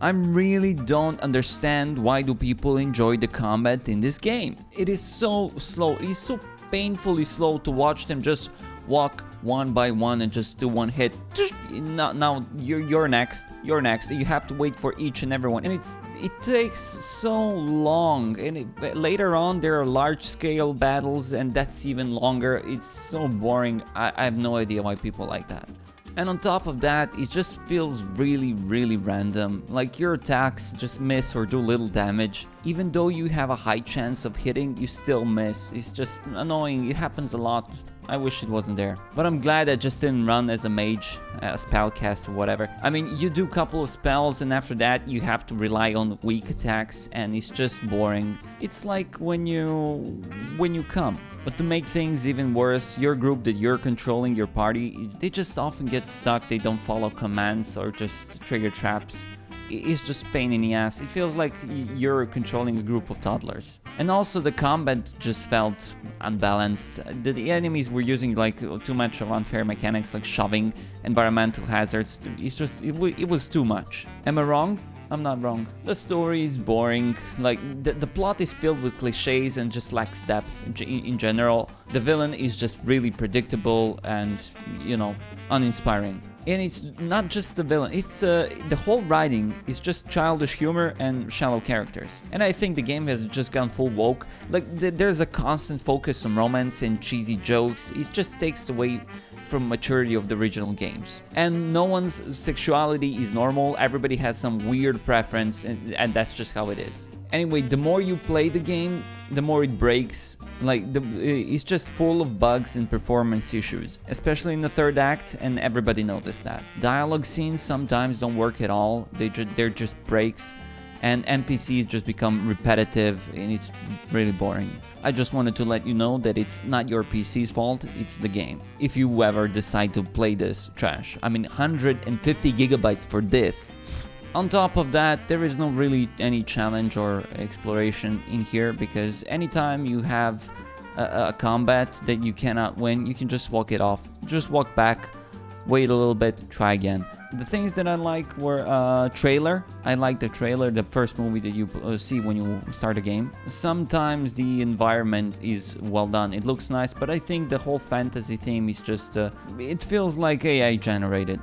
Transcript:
I really don't understand why do people enjoy the combat in this game. It is so slow, it is so painfully slow to watch them just walk one by one and just do one hit. Now you're next, you have to wait for each and every one, and it takes so long, and later on there are large scale battles and that's even longer. It's so boring. I have no idea why people like that. And on top of that, it just feels really random. Like your attacks just miss or do little damage. Even though you have a high chance of hitting, you still miss. It's just annoying. It happens a lot. I wish it wasn't there. But I'm glad I just didn't run as a mage, a spellcaster, whatever. I mean, you do a couple of spells and after that you have to rely on weak attacks and it's just boring. It's like when you come. But to make things even worse, your group that you're controlling, your party, they just often get stuck, they don't follow commands or just trigger traps. It's just pain in the ass. It feels like you're controlling a group of toddlers. And also the combat just felt unbalanced. The enemies were using like too much of unfair mechanics like shoving, environmental hazards. It was too much. Am I wrong? I'm not wrong. The story is boring, like the plot is filled with cliches and just lacks depth in general. The villain is just really predictable and, you know, uninspiring. And it's not just the villain, it's the whole writing is just childish humor and shallow characters. And I think the game has just gone full woke. Like there's a constant focus on romance and cheesy jokes. It just takes away from maturity of the original games. And no one's sexuality is normal, everybody has some weird preference and that's just how it is. Anyway, the more you play the game, the more it breaks. Like, it's just full of bugs and performance issues, especially in the third act, and everybody noticed that. Dialogue scenes sometimes don't work at all, they're just breaks, and NPCs just become repetitive, and it's really boring. I just wanted to let you know that it's not your PC's fault, it's the game. If you ever decide to play this trash. I mean, 150 gigabytes for this. On top of that, there is no really any challenge or exploration in here, because anytime you have a combat that you cannot win, you can just walk it off. Just walk back, wait a little bit, try again. The things that I like were trailer. I like the trailer, the first movie that you see when you start a game. Sometimes the environment is well done, it looks nice, but I think the whole fantasy theme is just, it feels like AI generated.